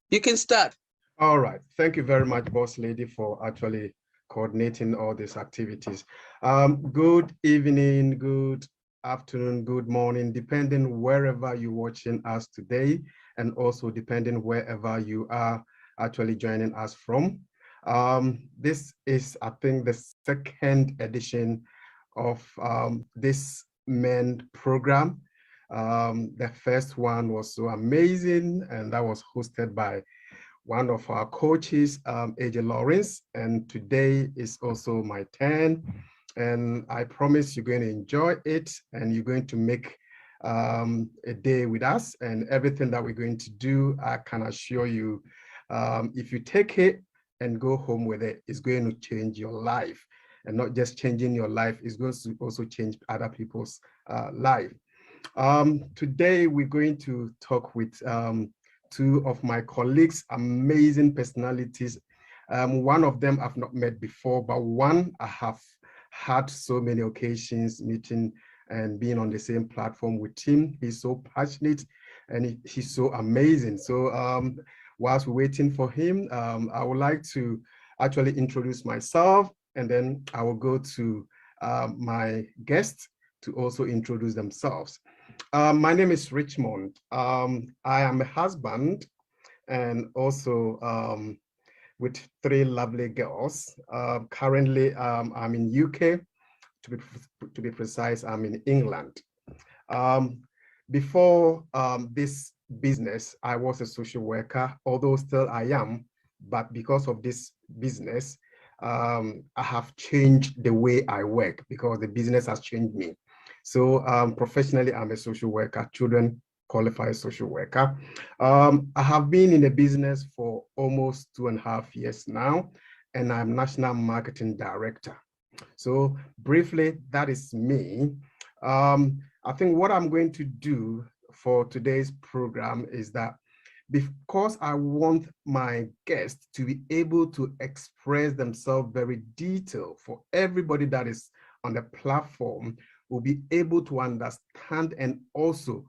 You can start. All right. Thank you very much, Boss Lady, for actually coordinating all these activities. Good evening, good afternoon, good morning, depending wherever you're watching us today, and also depending wherever you are actually joining us from. This is, I think, the second edition of this men program. The first one was so amazing, and that was hosted by one of our coaches, AJ Lawrence, and today is also my turn. And I promise you're going to enjoy it and you're going to make a day with us, and everything that we're going to do, I can assure you, if you take it and go home with it, it's going to change your life. And not just changing your life, it's going to also change other people's life. Today, we're going to talk with two of my colleagues, amazing personalities. One of them I've not met before, but one I have had so many occasions meeting and being on the same platform with him. He's so passionate and he's so amazing. So whilst we're waiting for him, I would like to actually introduce myself, and then I will go to my guests to also introduce themselves. My name is Richmond. I am a husband and also with three lovely girls. Currently, I'm in UK. To be precise, I'm in England. Um, Before this business, I was a social worker, although still I am. But because of this business, I have changed the way I work because the business has changed me. So professionally, I'm a social worker, children qualified social worker. I have been in the business for almost 2.5 years now, and I'm National Marketing Director. So briefly, that is me. I think what I'm going to do for today's program is that because I want my guests to be able to express themselves very detailed for everybody that is on the platform will be able to understand and also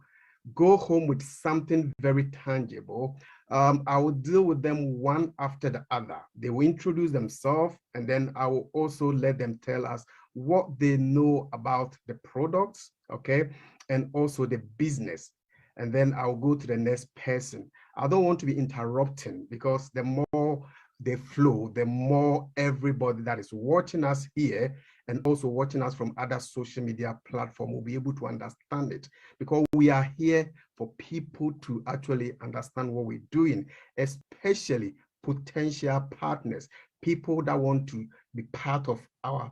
go home with something very tangible. I will deal with them one after the other. They will introduce themselves, and then I will also let them tell us what they know about the products, okay, and also the business. And then I'll go to the next person. I don't want to be interrupting because the more they flow, the more everybody that is watching us here and also watching us from other social media platforms will be able to understand it, because we are here for people to actually understand what we're doing, especially potential partners, people that want to be part of our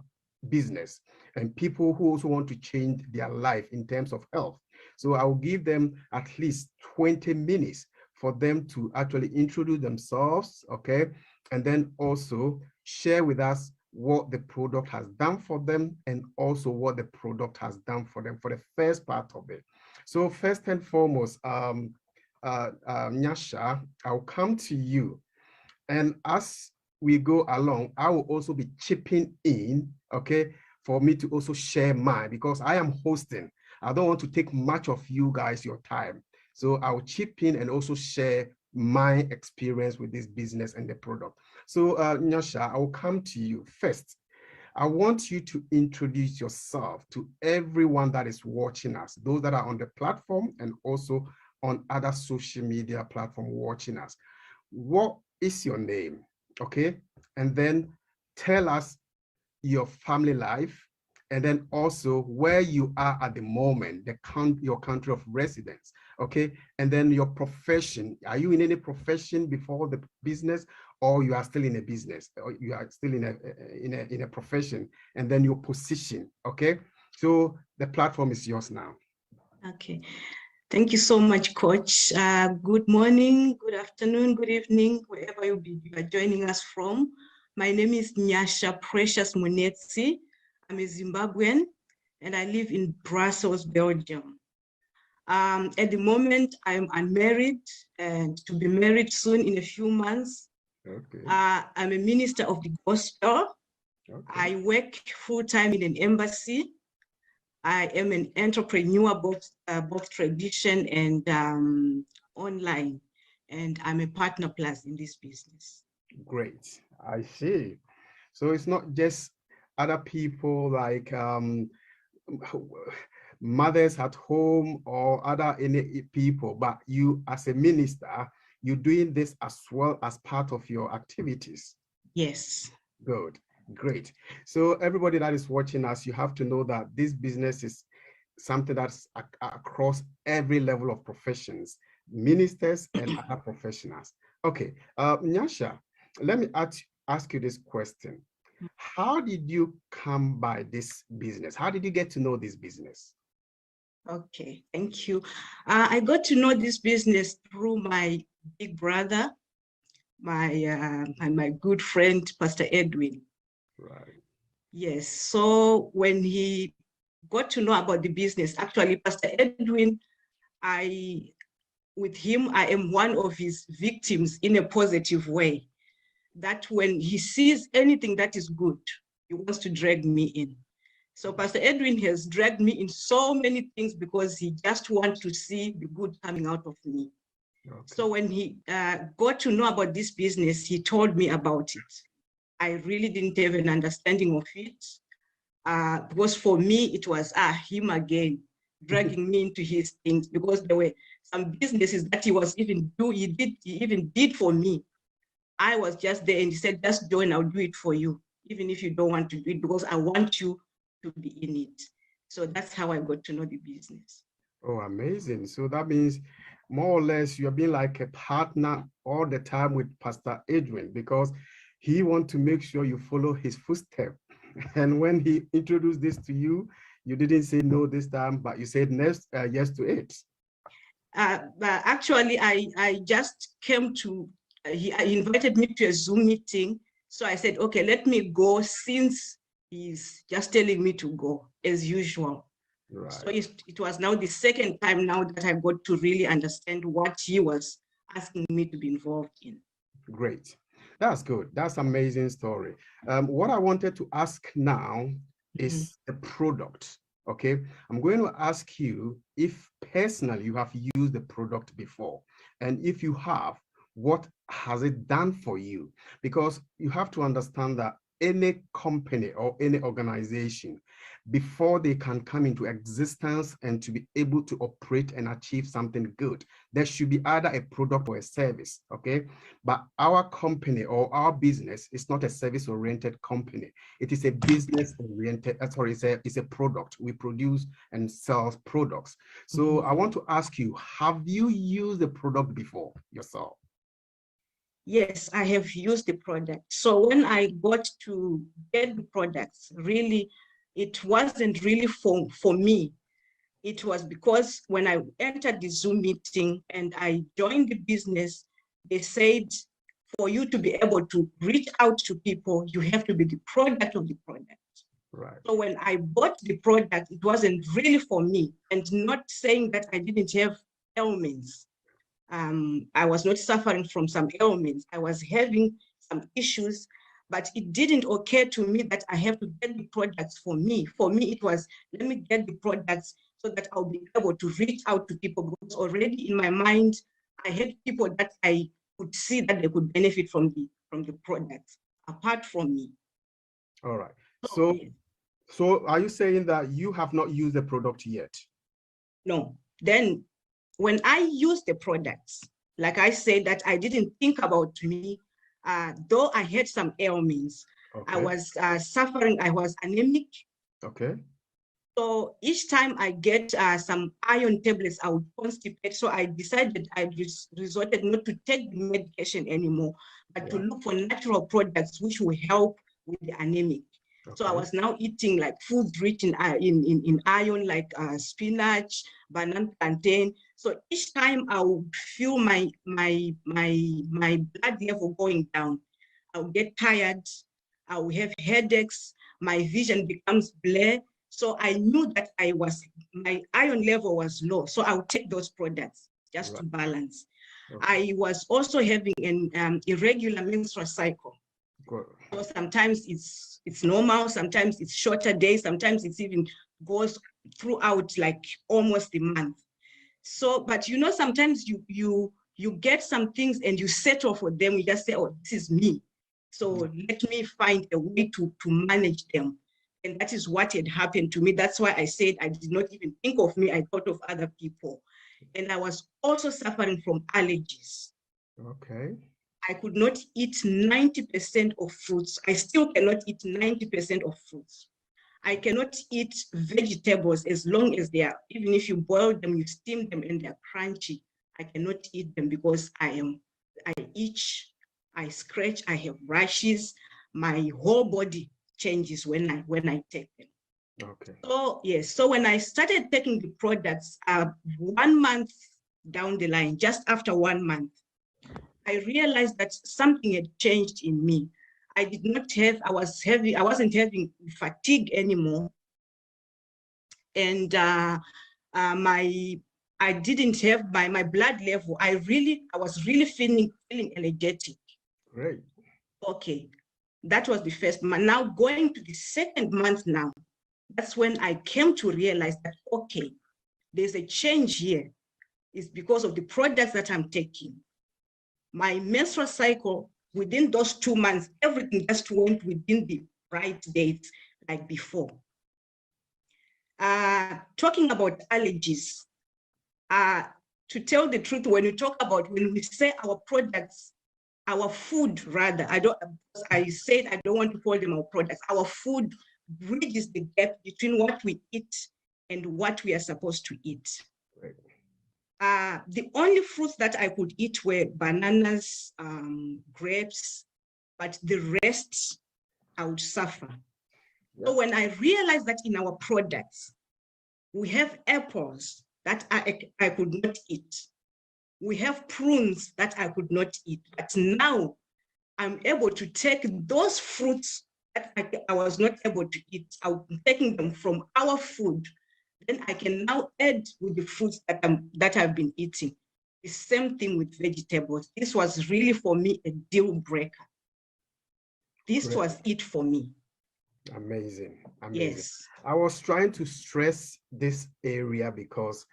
business, and people who also want to change their life in terms of health. So I'll give them at least 20 minutes for them to actually introduce themselves, okay? And then also share with us what the product has done for them and also what the product has done for them for the first part of it. So first and foremost, Nyasha, I'll come to you. And as we go along, I will also be chipping in, okay, for me to also share mine because I am hosting. I don't want to take much of you guys, your time. So I'll chip in and also share my experience with this business and the product. So Nyasha, I will come to you first. I want you to introduce yourself to everyone that is watching us, those that are on the platform and also on other social media platform watching us. What is your name? Okay. And then tell us your family life, and then also where you are at the moment, your country of residence, okay? And then your profession. Are you in any profession before the business, or you are still in a business, or you are still in a profession? And then your position, okay? So the platform is yours now. Okay. Thank you so much, Coach. Good morning, good afternoon, good evening, wherever you are joining us from. My name is Nyasha Precious Munetsi. I'm a Zimbabwean, and I live in Brussels, Belgium. At the moment, I'm unmarried and to be married soon in a few months. Okay. I'm a minister of the gospel. Okay. I work full-time in an embassy. I am an entrepreneur, both tradition and online. and I'm a partner plus in this business. Great. I see. So it's not just other people like mothers at home or other any people, but you as a minister, you're doing this as well as part of your activities. Yes. Good, great. So everybody that is watching us, you have to know that this business is something that's across every level of professions, ministers and other professionals. Okay, Nyasha, let me ask you this question. How did you come by this business? How did you get to know this business? Okay, thank you. I got to know this business through my big brother, my good friend, Pastor Edwin. Right. Yes, so when he got to know about the business, actually, Pastor Edwin, with him, I am one of his victims in a positive way. That when he sees anything that is good, he wants to drag me in. So Pastor Edwin has dragged me in so many things because he just wants to see the good coming out of me. Okay. So when he got to know about this business, he told me about it. I really didn't have an understanding of it because for me, it was him again, dragging me into his things because there were some businesses that he even did for me. I was just there and he said, just join, I'll do it for you, even if you don't want to do it, because I want you to be in it. So that's how I got to know the business. Oh, amazing. So that means more or less you're being like a partner all the time with Pastor Adrian because he wants to make sure you follow his footsteps. And when he introduced this to you, you didn't say no this time, but you said yes to it. But actually, I just came to, he invited me to a Zoom meeting. So I said, okay, let me go since he's just telling me to go as usual. Right. So it was now the second time now that I got to really understand what he was asking me to be involved in. Great. That's good. That's an amazing story. What I wanted to ask now is the product. Okay. I'm going to ask you if personally you have used the product before. And if you have, what has it done for you? Because you have to understand that any company or any organization, before they can come into existence and to be able to operate and achieve something good, there should be either a product or a service, okay? But our company or our business is not a service-oriented company. It is a business-oriented, it's a product. We produce and sell products. So I want to ask you, have you used the product before yourself? Yes, I have used the product. So when I got to get the products, really, it wasn't really for me. It was because when I entered the Zoom meeting and I joined the business, they said, for you to be able to reach out to people, you have to be the product of the product. Right. So when I bought the product, it wasn't really for me, and not saying that I didn't have ailments. I was not suffering from some ailments. I was having some issues, but it didn't occur to me that I have to get the products for me. For me, it was, let me get the products so that I'll be able to reach out to people, because already in my mind, I had people that I could see that they could benefit from the products apart from me. All right. So are you saying that you have not used the product yet? No. Then when I use the products, like I said, that I didn't think about me, though I had some ailments. Okay. I was suffering, I was anemic. Okay. So each time I get some iron tablets, I would constipate. So I decided I resorted not to take the medication anymore, but to look for natural products which will help with the anemic. Okay. So I was now eating like foods rich in iron, like spinach, banana, plantain. So each time I would feel my blood level going down, I would get tired, I would have headaches, my vision becomes blurred. So I knew that my iron level was low. So I would take those products just to balance. Okay. I was also having an irregular menstrual cycle. Good. So sometimes it's normal, sometimes it's shorter days, sometimes it's even goes throughout like almost a month. So, but you know, sometimes you you get some things and you settle for them. You just say, oh, this is me. So let me find a way to manage them. And that is what had happened to me. That's why I said I did not even think of me. I thought of other people. And I was also suffering from allergies. Okay. I could not eat 90% of fruits. I still cannot eat 90% of fruits. I cannot eat vegetables as long as they are, even if you boil them, you steam them and they're crunchy. I cannot eat them because I itch, I scratch, I have rashes. My whole body changes when I take them. Okay. So yes, so when I started taking the products, 1 month down the line, just after 1 month, I realized that something had changed in me. I wasn't having fatigue anymore. And I didn't have my blood level. I was really feeling energetic. Great. Okay, that was the first month. Now going to the second month now, that's when I came to realize that, okay, there's a change here. It's because of the products that I'm taking. My menstrual cycle, within those 2 months, everything just went within the right dates like before. Talking about allergies, to tell the truth, when we say our products, our food rather, I said I don't want to call them our products. Our food bridges the gap between what we eat and what we are supposed to eat. Right. The only fruits that I could eat were bananas, grapes, but the rest I would suffer. Yeah. So when I realized that in our products, we have apples that I could not eat. We have prunes that I could not eat. But now I'm able to take those fruits that I was not able to eat. I'm taking them from our food. Then I can now add with the fruits that I've been eating. The same thing with vegetables. This was really for me a deal breaker. This Great. was it for me. Amazing. Yes. I was trying to stress this area because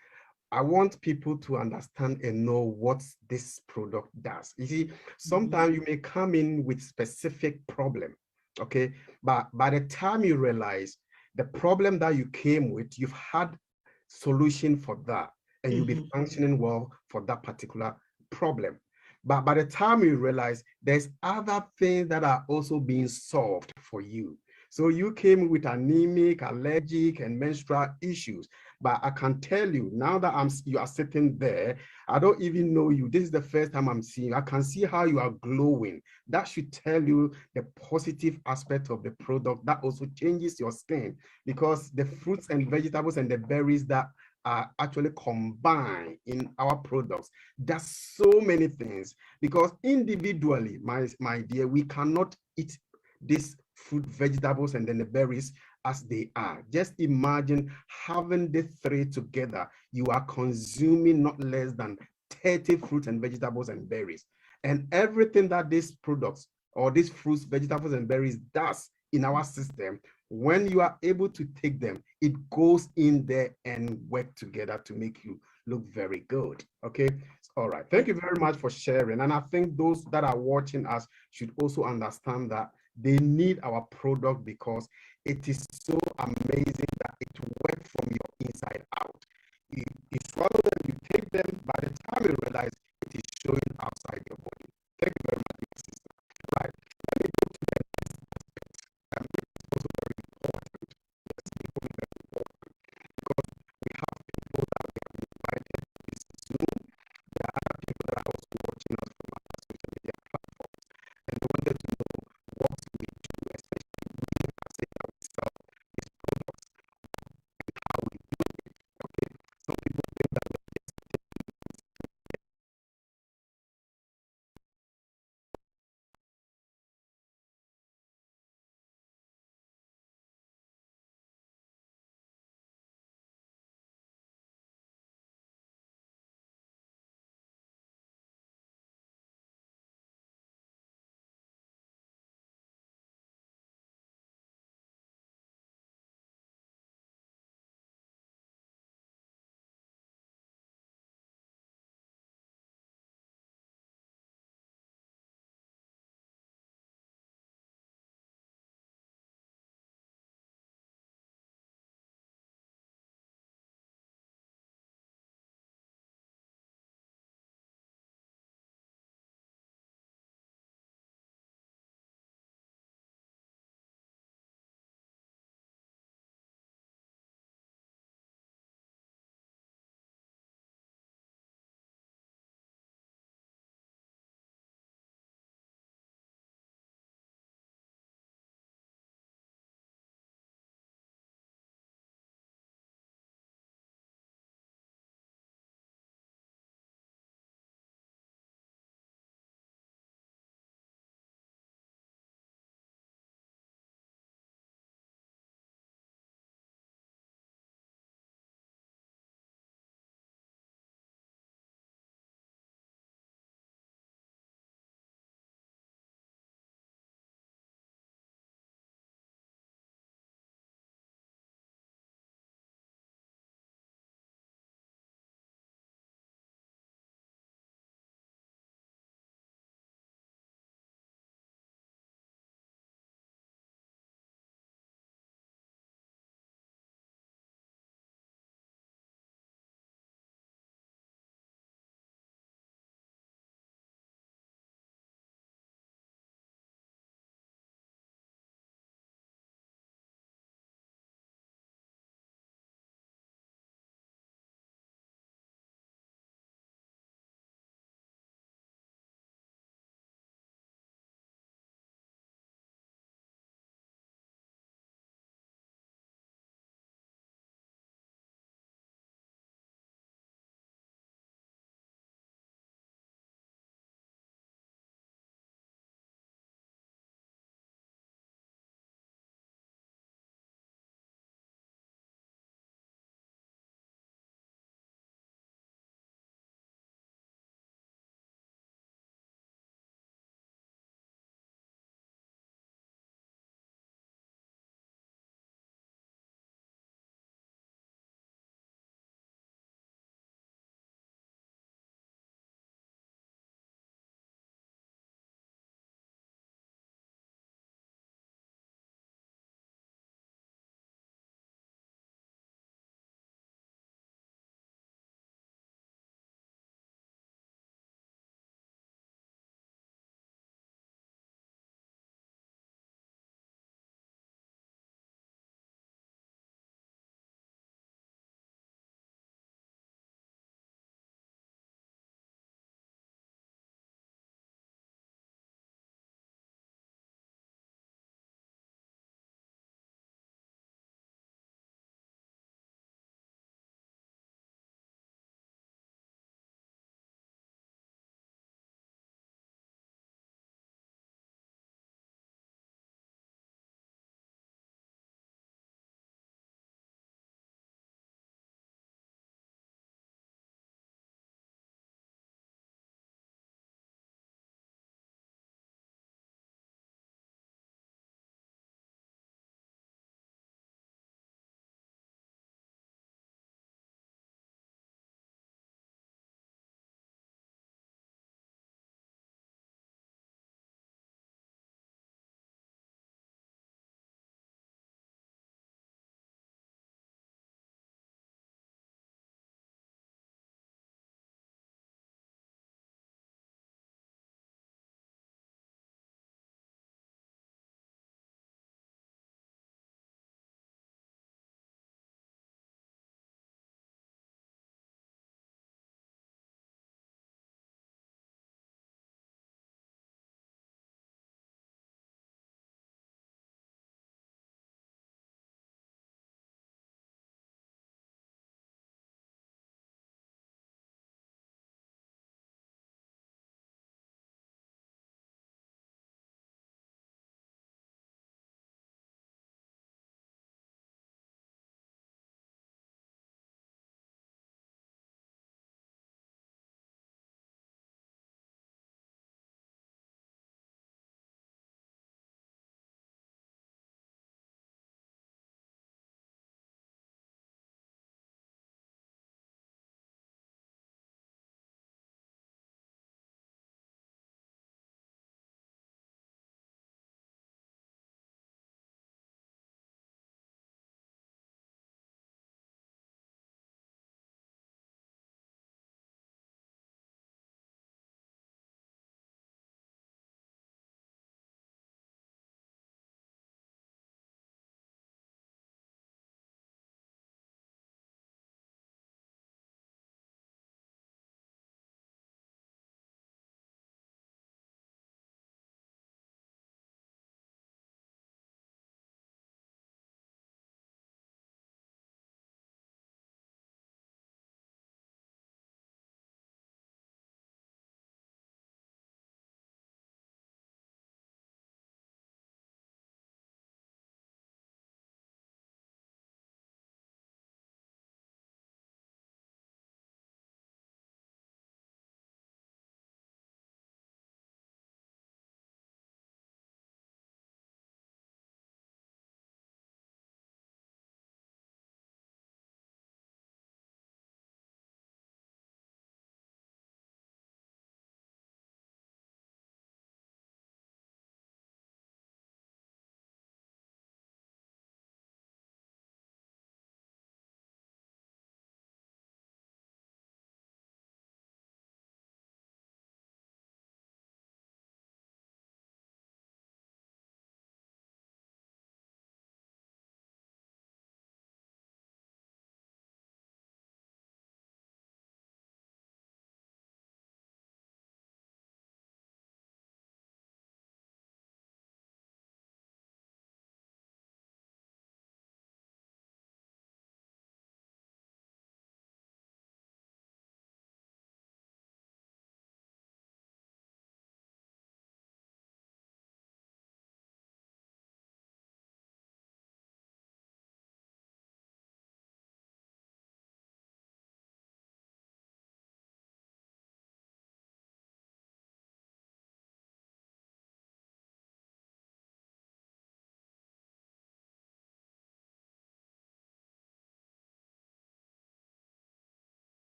I want people to understand and know what this product does. You see, sometimes you may come in with specific problem, okay? But by the time you realize the problem that you came with, you've had solution for that, and you'll be functioning well for that particular problem. But by the time you realize there's other things that are also being solved for you. So you came with anemic, allergic, and menstrual issues. But I can tell you, now that you are sitting there, I don't even know you. This is the first time I'm seeing you. I can see how you are glowing. That should tell you the positive aspect of the product. That also changes your skin, because the fruits and vegetables and the berries that are actually combined in our products, there's so many things, because individually, my dear, we cannot eat this fruit, vegetables, and then the berries as they are. Just imagine having the three together. You are consuming not less than 30 fruits and vegetables and berries. And everything that these products or these fruits, vegetables, and berries does in our system, when you are able to take them, it goes in there and work together to make you look very good. Okay. All right. Thank you very much for sharing. And I think those that are watching us should also understand that they need our product, because it is so amazing that it works from your inside out. You swallow them, you take them, by the time you realize it is showing outside your body. Thank you very much, my sister. Right. Let me go to the next aspect. It's also very important. Yes, equally very important, because we have people that we have invited to this Zoom. There are other people that are also watching us from our social media platforms, and they wanted to know what we do, especially we as ourselves, these products, and how we do it. Okay, some people think that we're just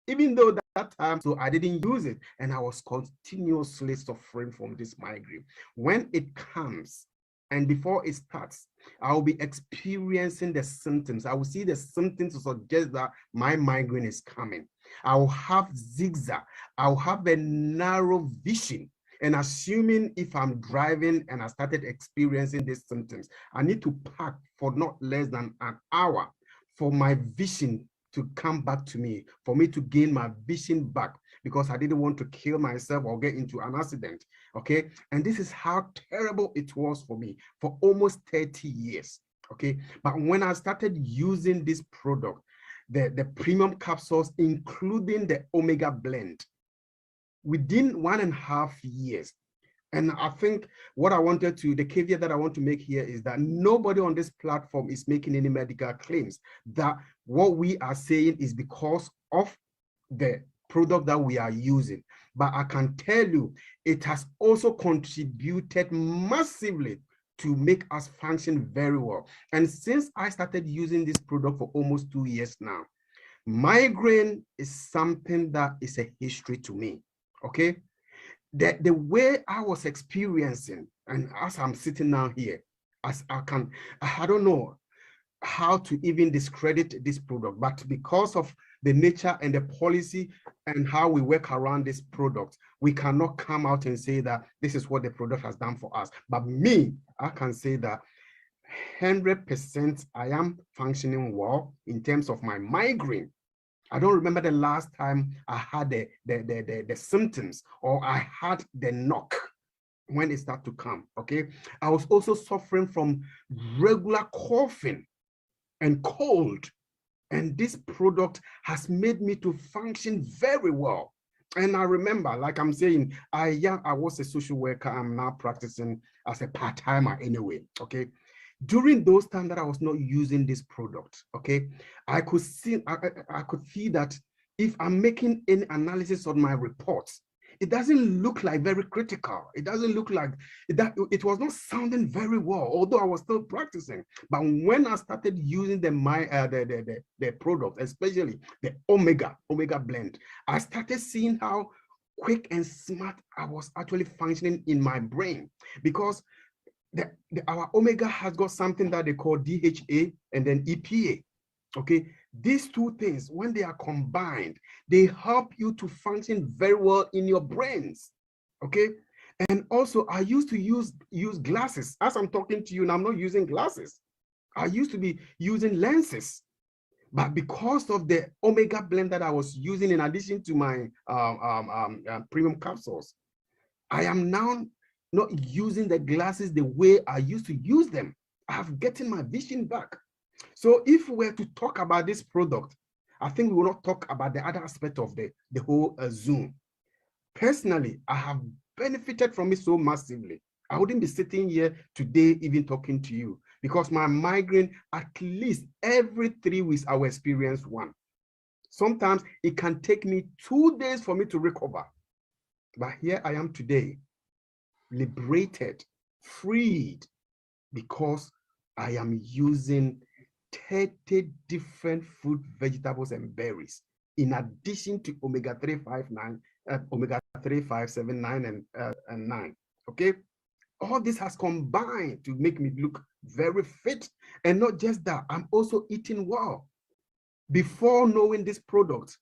even though that time, so I didn't use it, and I was continuously suffering from this migraine. When it comes, and before it starts, I'll be experiencing the symptoms. I will see the symptoms to suggest that my migraine is coming. I'll have zigzag. I'll have a narrow vision. And assuming if I'm driving and I started experiencing these symptoms, I need to park for not less than an hour for my vision to come back to me, for me to gain my vision back, because I didn't want to kill myself or get into an accident. Okay. And this is how terrible it was for me for almost 30 years. Okay. But when I started using this product, the premium capsules, including the Omega blend, within 1.5 years, and I think what I wanted to, the caveat that I want to make here is that nobody on this platform is making any medical claims. That what we are saying is because of the product that we are using. But I can tell you, it has also contributed massively to make us function very well. And since I started using this product for almost 2 years now, migraine is something that is a history to me, okay? The way I was experiencing, and as I'm sitting down here, as I don't know how to even discredit this product, but because of the nature and the policy and how we work around this product, we cannot come out and say that this is what the product has done for us. But me, I can say that 100% I am functioning well in terms of my migraine. I don't remember the last time I had the symptoms or I had the knock when it started to come, okay? I was also suffering from regular coughing and cold. And this product has made me to function very well. And I remember, like I'm saying, I was a social worker. I'm now practicing as a part-timer anyway, okay? During those times that I was not using this product, okay, I could see that if I'm making any analysis on my reports, it doesn't look like very critical. It doesn't look like that. It was not sounding very well, although I was still practicing. But when I started using the product, especially the Omega blend, I started seeing how quick and smart I was actually functioning in my brain, because our Omega has got something that they call DHA and then EPA. Okay, these two things, when they are combined, they help you to function very well in your brains. Okay, and also I used to use glasses. As I'm talking to you now, I'm not using glasses. I used to be using lenses. But because of the Omega blend that I was using in addition to my premium capsules, I am now not using the glasses the way I used to use them. I have gotten my vision back. So if we were to talk about this product, I think we will not talk about the other aspect of the whole Zoom. Personally, I have benefited from it so massively. I wouldn't be sitting here today even talking to you, because my migraine, at least every 3 weeks, I will experience one. Sometimes it can take me 2 days for me to recover. But here I am today, liberated, freed, because I am using 30 different fruit, vegetables, and berries, in addition to omega-3, 5, 9, omega-3, 5, 7, 9, and 9. Okay, all this has combined to make me look very fit. And not just that, I'm also eating well. Before knowing this product,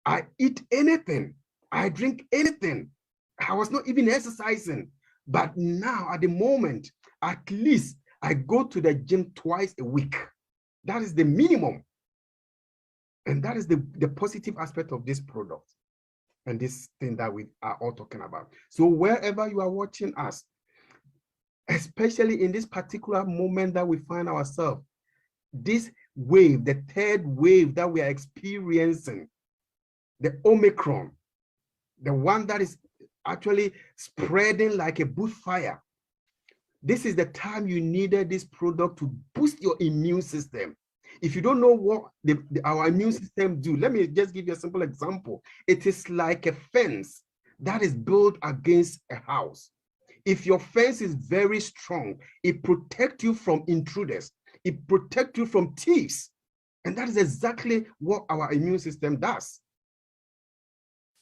I eat anything, I drink anything. I was not even exercising. But now, at the moment, at least I go to the gym twice a week. That is the minimum. And that is the positive aspect of this product and this thing that we are all talking about. So wherever you are watching us, especially in this particular moment that we find ourselves, this wave, the third wave that we are experiencing, the Omicron, the one that is actually spreading like a bushfire. This is the time you needed this product to boost your immune system. If you don't know what our immune system do, let me just give you a simple example. It is like a fence that is built against a house. If your fence is very strong, it protects you from intruders. It protects you from thieves. And that is exactly what our immune system does.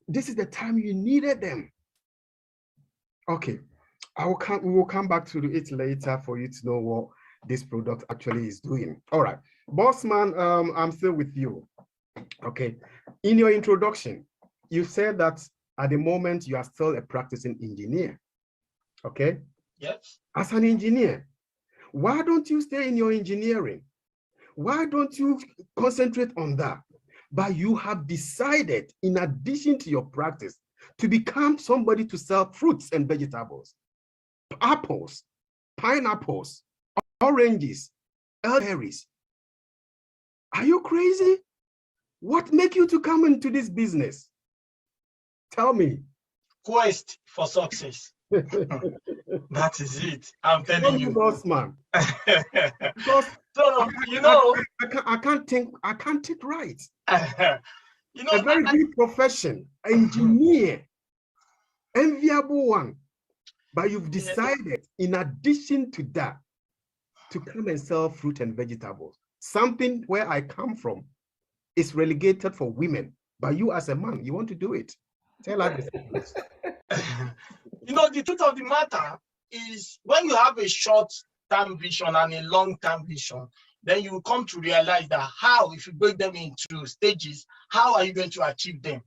this is the time you needed them. Okay, we will come back to it later for you to know what this product actually is doing. All right, Bossman, I'm still with you. Okay, in your introduction, you said that at the moment you are still a practicing engineer. Okay. Yes. As an engineer, why don't you stay in your engineering? Why don't you concentrate on that? But you have decided, in addition to your practice, to become somebody to sell fruits and vegetables, apples, pineapples, oranges, elderberries. Are you crazy? What make you to come into this business? Tell me. Quest for success. That is it. I'm telling you. Bossman. Because so, you know, I can't think right. You know, a very good profession, engineer, enviable one. But you've decided, in addition to that, to come and sell fruit and vegetables. Something where I come from is relegated for women. But you as a man, you want to do it. Tell us this. You know, the truth of the matter is when you have a short-term vision and a long-term vision, then you will come to realize that how, if you break them into stages, how are you going to achieve them?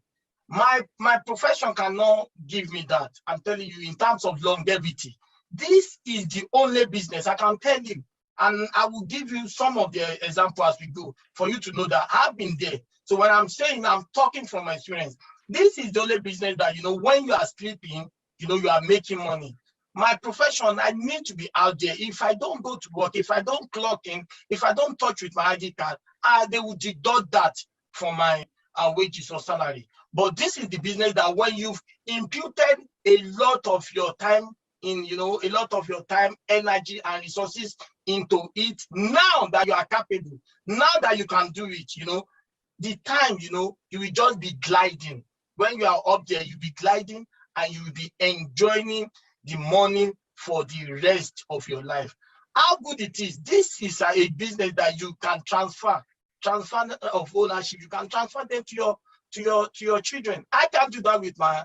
My profession cannot give me that. I'm telling you, in terms of longevity, this is the only business I can tell you. And I will give you some of the examples as we go for you to know that I've been there. So when I'm saying, I'm talking from my experience. This is the only business that, you know, when you are sleeping, you know, you are making money. My profession, I need to be out there. If I don't go to work, if I don't clock in, if I don't touch with my ID card, they will deduct that from my wages or salary. But this is the business that when you've imputed a lot of your time in, you know, a lot of your time, energy, and resources into it, now that you are capable, now that you can do it, you know, the time, you know, you will just be gliding. When you are up there, you'll be gliding and you will be enjoying the money for the rest of your life. How good it is. This is a business that you can transfer of ownership. You can transfer them to your children. I can't do that with my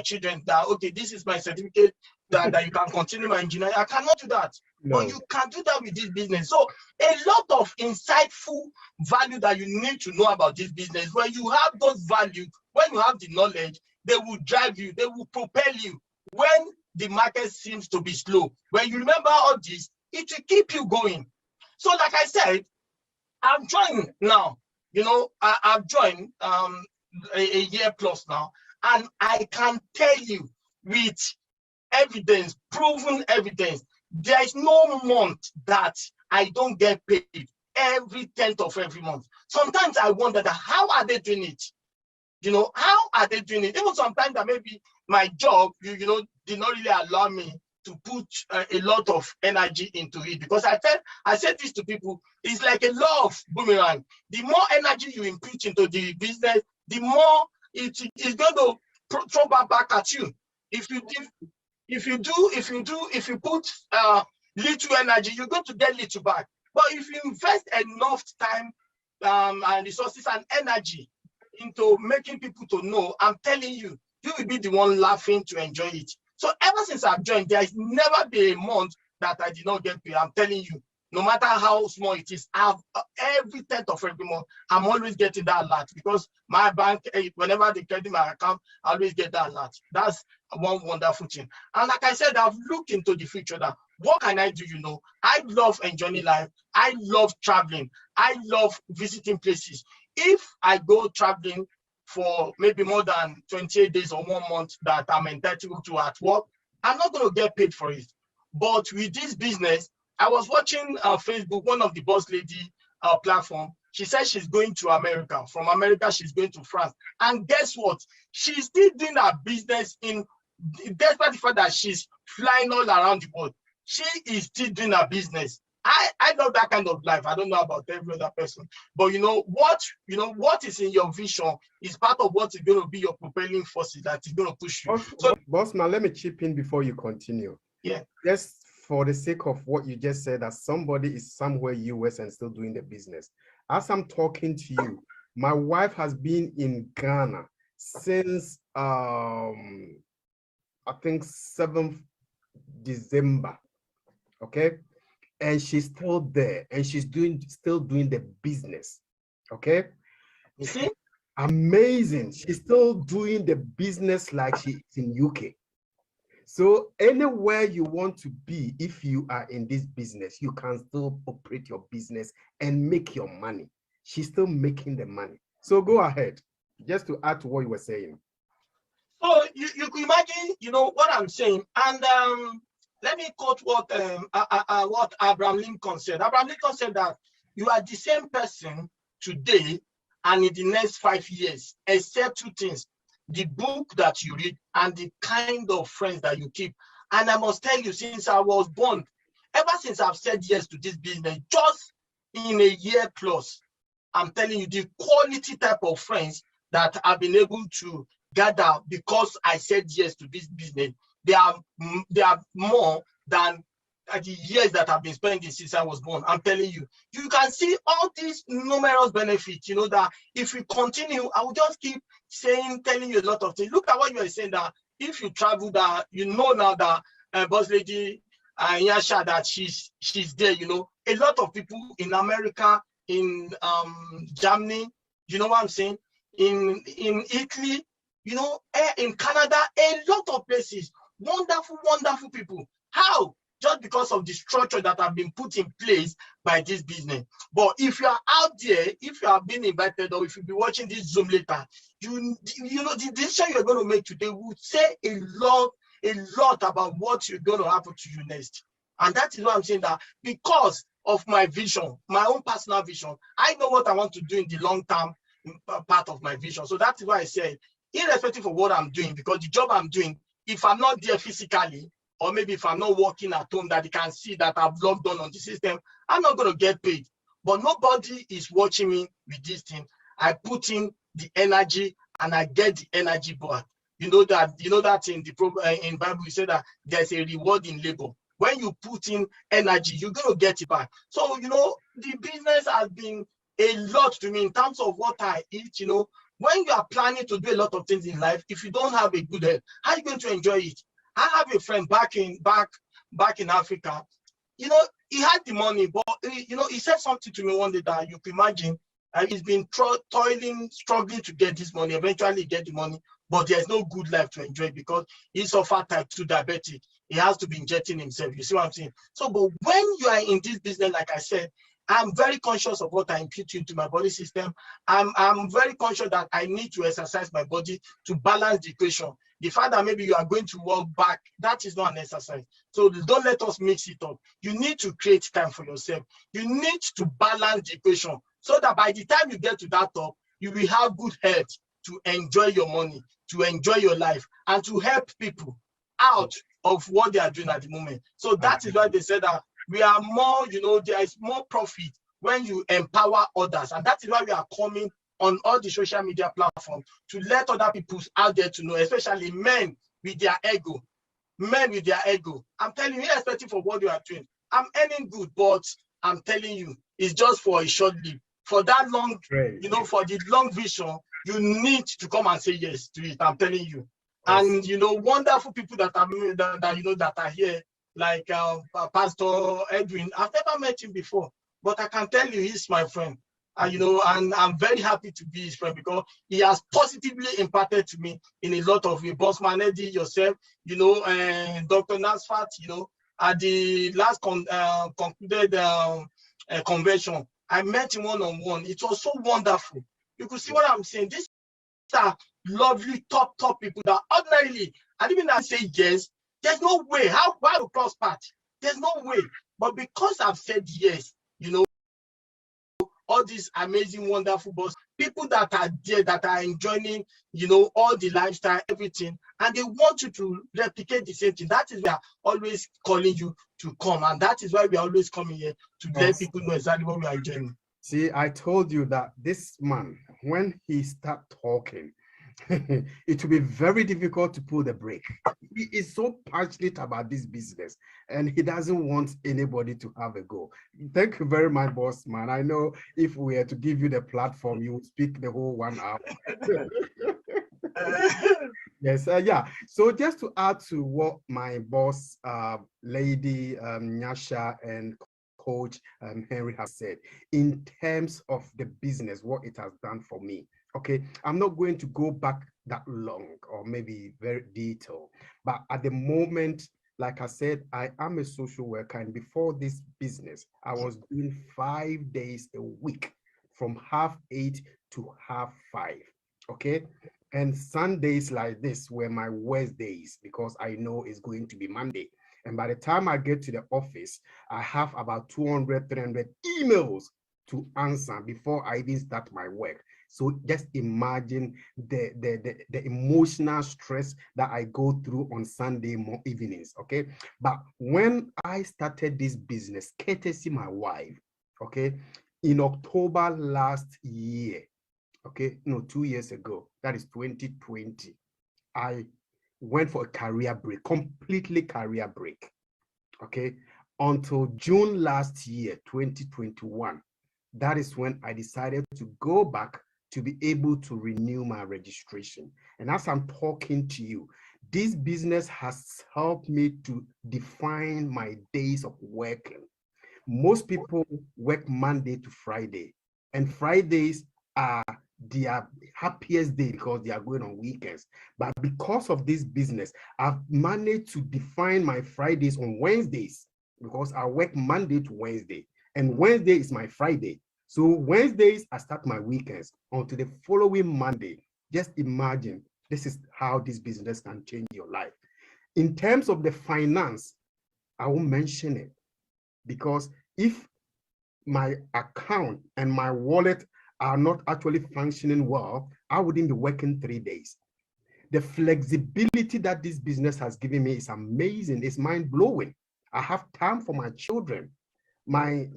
children. That okay, this is my certificate that you can continue my engineering. I cannot do that. No. But you can do that with this business. So a lot of insightful value that you need to know about this business. When you have those values, when you have the knowledge, they will drive you, they will propel you. When the market seems to be slow, when you remember all this, it will keep you going. So like I said, I've joined now. You know, I've joined a year plus now, and I can tell you with evidence, proven evidence, there is no month that I don't get paid every 10th of every month. Sometimes I wonder that how are they doing it? You know, how are they doing it? Even sometimes that maybe my job, you know, did not really allow me to put a lot of energy into it, because I said this to people, it's like a law of boomerang. The more energy you input into the business, the more it is going to throw back at you. If you put little energy, you're going to get little back. But if you invest enough time and resources and energy into making people to know, I'm telling you, you will be the one laughing to enjoy it. So ever since I've joined, there has never been a month that I did not get paid. I'm telling you, no matter how small it is, every 10th of every month, I'm always getting that alert, because my bank, whenever they credit my account, I always get that alert. That's one wonderful thing. And like I said, I've looked into the future that what can I do? You know, I love enjoying life. I love traveling. I love visiting places. If I go traveling for maybe more than 28 days or 1 month that I'm entitled to at work, I'm not going to get paid for it. But with this business, I was watching Facebook, one of the boss lady platform. She said she's going to America. From America, she's going to France. And guess what? She's still doing her business despite the fact that she's flying all around the world. She is still doing her business. I love that kind of life. I don't know about every other person, but you know what is in your vision is part of what is going to be your propelling forces that is going to push you. So, boss, now let me chip in before you continue. Yeah. Just for the sake of what you just said, that somebody is somewhere US and still doing the business. As I'm talking to you, my wife has been in Ghana since I think 7th December. Okay, and she's still there, and she's still doing the business. Okay, You see? amazing. She's still doing the business like she is in UK. So anywhere you want to be, if you are in this business, you can still operate your business and make your money. She's still making the money. So go ahead, just to add to what you were saying. So you can imagine, you know, what I'm saying. And let me quote what Abraham Lincoln said. Abraham Lincoln said that you are the same person today and in the next 5 years, except two things: the book that you read and the kind of friends that you keep. And I must tell you, since I was born, ever since I've said yes to this business, just in a year plus, I'm telling you, the quality type of friends that I've been able to gather because I said yes to this business, they are more than the years that I've been spending since I was born. I'm telling you, you can see all these numerous benefits, you know, that if we continue, I will just keep telling you a lot of things. Look at what you are saying, that if you travel, that you know now that Boss Lady Nyasha, that she's there, you know, a lot of people in America, in Germany, you know what I'm saying, in Italy, you know, in Canada, a lot of places, wonderful people. How? Just because of the structure that have been put in place by this business. But if you are out there, if you have been invited, or if you'll be watching this Zoom later, you know, the decision you're going to make today will say a lot about what you're going to happen to you next. And that is why I'm saying that, because of my vision, my own personal vision, I know what I want to do in the long term part of my vision. So that is why I said, irrespective of what I'm doing, because the job I'm doing, if I'm not there physically, or maybe if I'm not working at home, that they can see that I've logged on the system, I'm not going to get paid. But nobody is watching me with this thing. I put in the energy and I get the energy back. You know that in the Bible, you say that there's a reward in labor. When you put in energy, you're going to get it back. So, you know, the business has been a lot to me in terms of what I eat. You know, when you are planning to do a lot of things in life, if you don't have a good health, how are you going to enjoy it? I have a friend back in Africa. You know, he had the money, but you know, he said something to me one day that you can imagine. He's been toiling, struggling to get this money. Eventually, he get the money, but there's no good life to enjoy because he suffered type 2 diabetic. He has to be injecting himself. You see what I'm saying? So, but when you are in this business, like I said, I'm very conscious of what I impute into my body system. I'm very conscious that I need to exercise my body to balance the equation. The fact that maybe you are going to walk back, that is not an exercise. So don't let us mix it up. You need to create time for yourself. You need to balance the equation so that by the time you get to that top, you will have good health to enjoy your money, to enjoy your life, and to help people out of what they are doing at the moment. So that is why they said that we are more, you know, there is more profit when you empower others. And that is why we are coming on all the social media platforms to let other people out there to know, especially men with their ego. Men with their ego. I'm telling you, irrespective of what you are doing, I'm earning good, but I'm telling you, it's just for a short lived. For that long, you know, for the long vision, you need to come and say yes to it. I'm telling you. And you know, wonderful people that are here, like Pastor Edwin. I've never met him before, but I can tell you he's my friend. You know, and I'm very happy to be his friend because he has positively impacted to me in a lot of ways. Bossman Eddie, yourself, you know, and Dr. Nasfat, you know, at the last concluded convention, I met him one-on-one. It was so wonderful. You could see what I'm saying. These are lovely, top people that ordinarily, and even I say yes, there's no way. Why to cross path? There's no way. But because I've said yes, you know, all these amazing, wonderful boss, people that are there, that are enjoying, you know, all the lifestyle, everything, and they want you to replicate the same thing. That is why we're always calling you to come, and that is why we're always coming here to let people know exactly what we are enjoying. See, I told you that this man, when he start talking, it will be very difficult to pull the brake. He is so passionate about this business and he doesn't want anybody to have a go. Thank you very much, boss man. I know if we were to give you the platform, you would speak the whole 1 hour. Yes, yeah. So just to add to what my boss, Lady Nyasha and Coach Henry have said, in terms of the business, what it has done for me. Okay, I'm not going to go back that long or maybe very detailed, but at the moment, like I said, I am a social worker, and before this business, I was doing 5 days a week from 8:30 to 5:30. Okay, and Sundays like this were my worst days because I know it's going to be Monday. And by the time I get to the office, I have about 200, 300 emails to answer before I even start my work. So just imagine the emotional stress that I go through on Sunday evenings, okay? But when I started this business, courtesy my wife, okay, in October last year, okay, no, 2 years ago, that is 2020, I went for a career break, completely career break, okay, until June last year, 2021. That is when I decided to go back to be able to renew my registration. And as I'm talking to you, this business has helped me to define my days of working. Most people work Monday to Friday, and Fridays are their happiest day because they are going on weekends. But because of this business, I've managed to define my Fridays on Wednesdays because I work Monday to Wednesday, and Wednesday is my Friday. So Wednesdays, I start my weekends until the following Monday. Just imagine, this is how this business can change your life. In terms of the finance, I won't mention it because if my account and my wallet are not actually functioning well, I wouldn't be working 3 days. The flexibility that this business has given me is amazing. It's mind-blowing. I have time for my children. My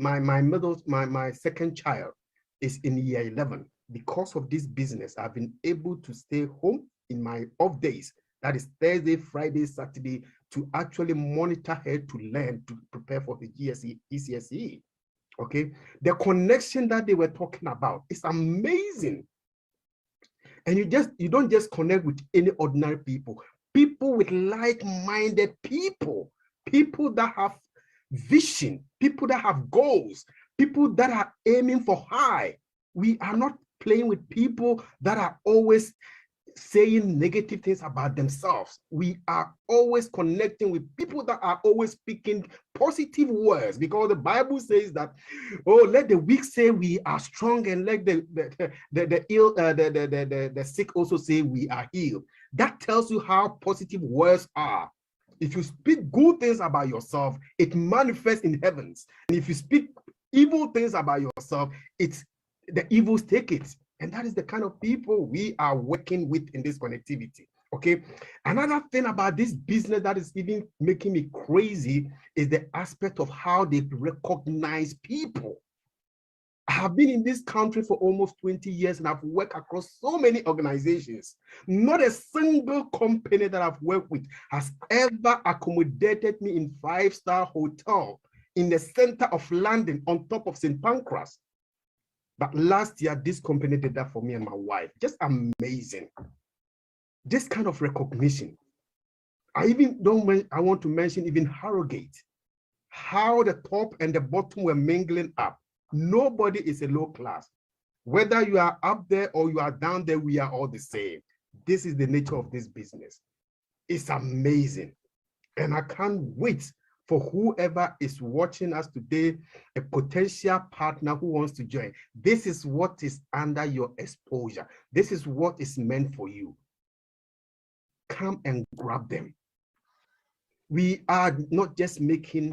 second child is in year 11. Because of this business, I've been able to stay home in my off days, that is Thursday, Friday, Saturday, to actually monitor her to learn to prepare for the GCSE. Okay, the connection that they were talking about is amazing. And you don't just connect with any ordinary people with like-minded people that have vision, people that have goals, people that are aiming for high. We are not playing with people that are always saying negative things about themselves. We are always connecting with people that are always speaking positive words, because the Bible says that, oh, let the weak say we are strong, and let the sick also say we are healed. That tells you how positive words are. If you speak good things about yourself, it manifests in heavens. And if you speak evil things about yourself, it's the evils take it. And that is the kind of people we are working with in this connectivity. Okay. Another thing about this business that is even making me crazy is the aspect of how they recognize people. I have been in this country for almost 20 years, and I've worked across so many organizations. Not a single company that I've worked with has ever accommodated me in 5-star hotel in the center of London on top of St. Pancras. But last year, this company did that for me and my wife. Just amazing. This kind of recognition. I want to mention even Harrogate, how the top and the bottom were mingling up. Nobody is a low class. Whether you are up there or you are down there, we are all the same. This is the nature of this business. It's amazing. And I can't wait for whoever is watching us today, a potential partner who wants to join. This is what is under your exposure. This is what is meant for you. Come and grab them. We are not just making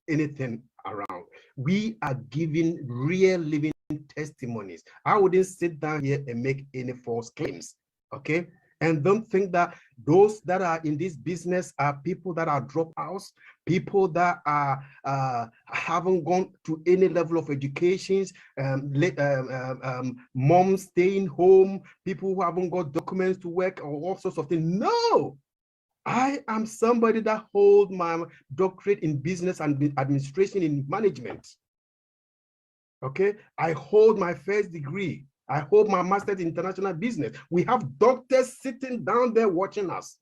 anything around. We are giving real living testimonies. I wouldn't sit down here and make any false claims, okay? And don't think that those that are in this business are people that are dropouts, people that are haven't gone to any level of education, moms staying home, people who haven't got documents to work, or all sorts of things. No, I am somebody that holds my doctorate in business and administration in management. Okay, I hold my first degree. I hold my master's in international business. We have doctors sitting down there watching us.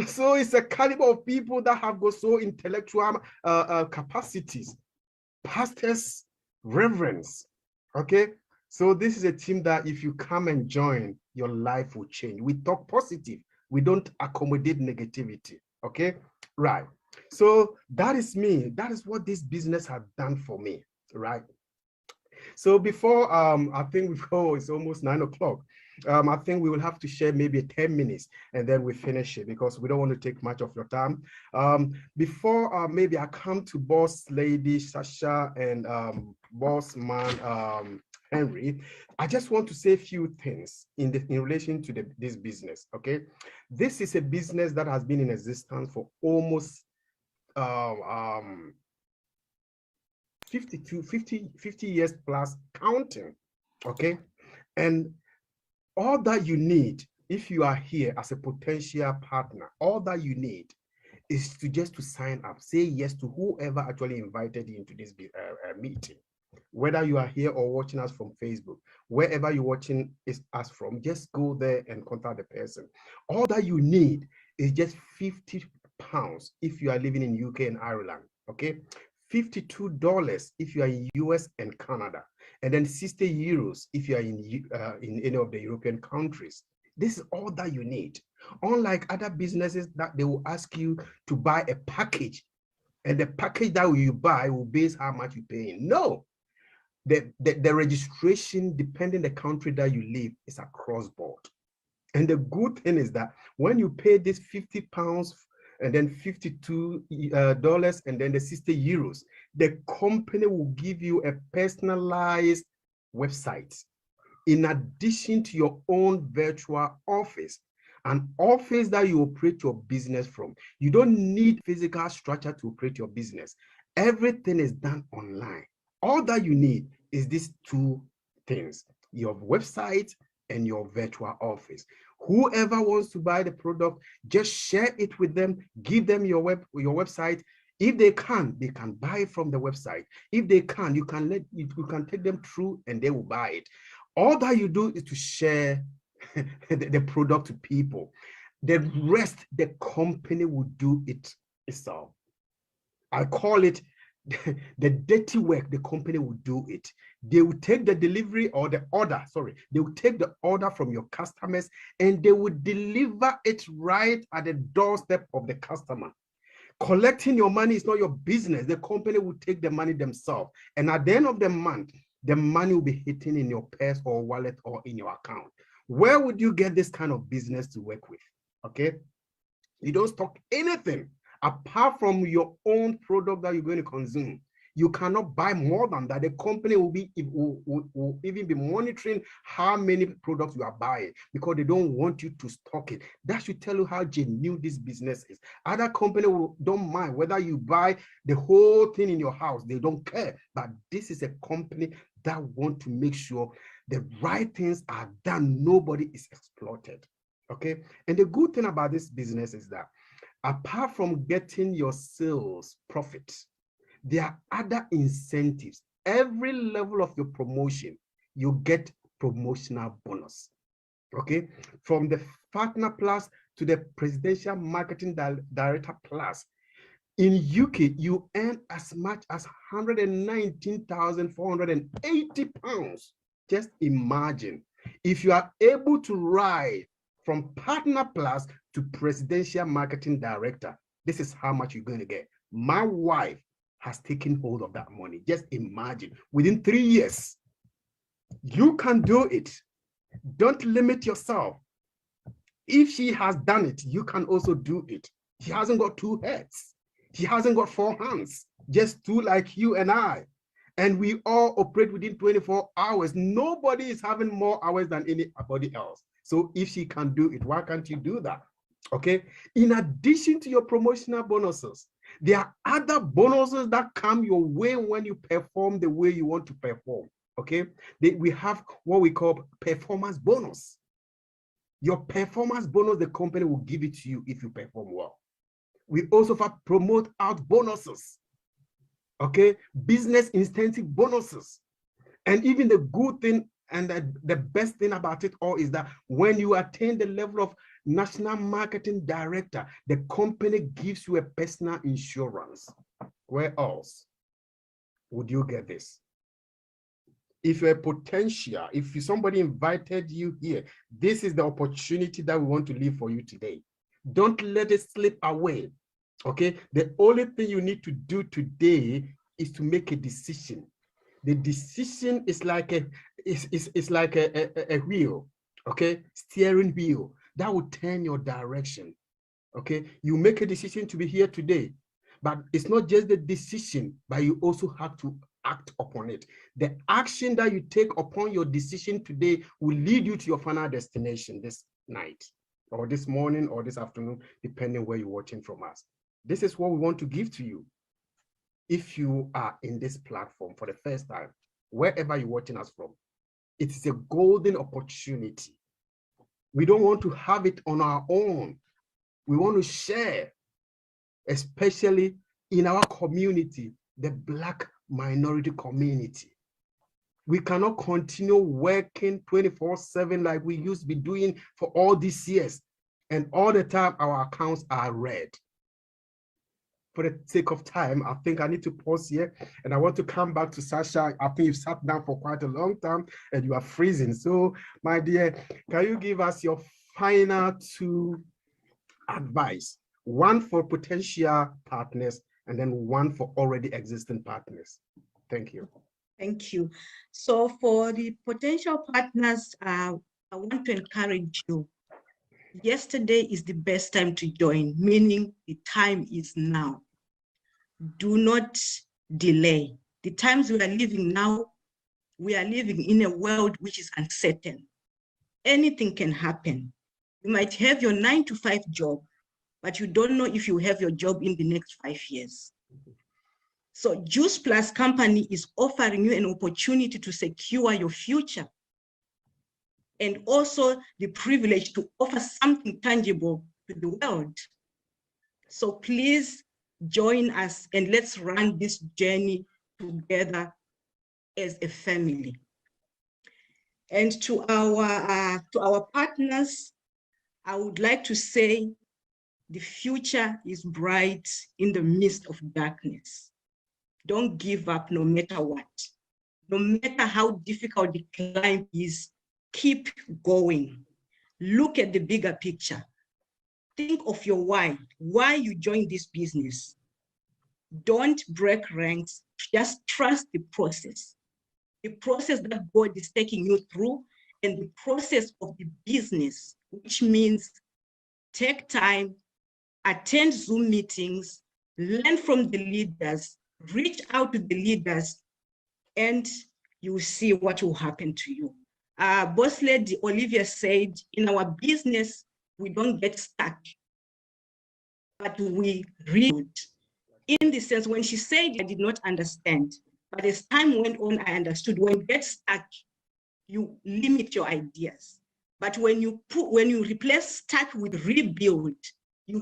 So it's a caliber of people that have got so intellectual capacities. Pastors, reverends, okay? So this is a team that if you come and join, your life will change. We talk positive. We don't accommodate negativity, okay? Right. So that is me. That is what this business has done for me, right? So before, I think it's almost 9 o'clock. I think we will have to share maybe 10 minutes and then we finish it because we don't want to take much of your time. Before maybe I come to Boss Lady Sasha and Boss Man Henry, I just want to say a few things in relation to this business, okay? This is a business that has been in existence for almost 50 years plus counting, okay? And all that you need, if you are here as a potential partner, all that you need is to sign up, say yes to whoever actually invited you into this meeting. Whether you are here or watching us from Facebook, wherever you're watching us from, just go there and contact the person. All that you need is just £50 if you are living in UK and Ireland, okay? $52 if you are in US and Canada, and then 60 euros if you are in any of the European countries. This is all that you need. Unlike other businesses that they will ask you to buy a package, and the package that you buy will base how much you pay in. No, the registration, depending the country that you live, is across board. And the good thing is that when you pay this £50 and then $52 and then the 60 euros, the company will give you a personalized website in addition to your own virtual office, an office that you operate your business from. You don't need physical structure to operate your business. Everything is done online. All that you need is these two things, your website and your virtual office. Whoever wants to buy the product, just share it with them, give them your website. If they can buy it from the website. If they can, you can take them through and they will buy it. All that you do is to share the product to people. The rest, the company will do it itself. I call it the dirty work. The company will do it. They will take the delivery or the order, they will take the order from your customers and they will deliver it right at the doorstep of the customer. Collecting your money is not your business. The company will take the money themselves. And at the end of the month, the money will be hitting in your purse or wallet or in your account. Where would you get this kind of business to work with? Okay. You don't stock anything apart from your own product that you're going to consume. You cannot buy more than that. The company will even be monitoring how many products you are buying because they don't want you to stock it. That should tell you how genuine this business is. Other companies don't mind whether you buy the whole thing in your house. They don't care. But this is a company that want to make sure the right things are done. Nobody is exploited. Okay. And the good thing about this business is that apart from getting your sales profits, there are other incentives. Every level of your promotion, you get promotional bonus. Okay, from the Partner Plus to the Presidential Marketing Director Plus. In UK, you earn as much as £119,480. Just imagine if you are able to ride from Partner Plus to Presidential Marketing Director. This is how much you're going to get. My wife has taken hold of that money. Just imagine, within 3 years, you can do it. Don't limit yourself. If she has done it, you can also do it. She hasn't got 2 heads. She hasn't got 4 hands, just 2 like you and I. And we all operate within 24 hours. Nobody is having more hours than anybody else. So if she can do it, why can't you do that? Okay. In addition to your promotional bonuses, there are other bonuses that come your way when you perform the way you want to perform. Okay. We have what we call performance bonus. Your performance bonus, the company will give it to you if you perform well. We also have promote out bonuses. Okay. Business incentive bonuses. And even the good thing And the best thing about it all is that when you attain the level of national marketing director, the company gives you a personal insurance. Where else would you get this? If you're a potential, if somebody invited you here, this is the opportunity that we want to leave for you today. Don't let it slip away. Okay, the only thing you need to do today is to make a decision. The decision is like a wheel, okay, steering wheel that will turn your direction. Okay, you make a decision to be here today, but it's not just the decision, but you also have to act upon it. The action that you take upon your decision today will lead you to your final destination this night, or this morning, or this afternoon, depending where you're watching from us. This is what we want to give to you. If you are in this platform for the first time, wherever you're watching us from, it is a golden opportunity. We don't want to have it on our own. We want to share, especially in our community, the Black minority community. We cannot continue working 24/7 like we used to be doing for all these years, and all the time our accounts are red. For the sake of time, I think I need to pause here, and I want to come back to Sasha. I think you've sat down for quite a long time and you are freezing. So, my dear, can you give us your final two advice? One for potential partners and then one for already existing partners. Thank you. Thank you. So for the potential partners, I want to encourage you. Yesterday is the best time to join, meaning the time is now. Do not delay. The times we are living now, we are living in a world which is uncertain. Anything can happen. You might have your 9-to-5 job, but you don't know if you have your job in the next 5 years. So Juice Plus Company is offering you an opportunity to secure your future, and also the privilege to offer something tangible to the world. So please join us and let's run this journey together as a family. And to our partners, I would like to say the future is bright in the midst of darkness. Don't give up no matter what. No matter how difficult the climb is, keep going. Look at the bigger picture. Think of your why you joined this business. Don't break ranks, just trust the process that God is taking you through, and the process of the business, which means take time, attend Zoom meetings, learn from the leaders, reach out to the leaders, and you will see what will happen to you. Boss Lady Olivia said, in our business, we don't get stuck, but we read. In the sense, when she said, I did not understand, but as time went on, I understood. When you get stuck, you limit your ideas. But when you replace stuck with rebuild, you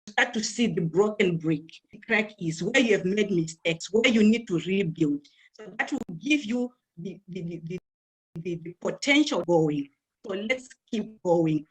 start to see the broken brick. The crack is where you have made mistakes, where you need to rebuild. So that will give you the potential going. So let's keep going.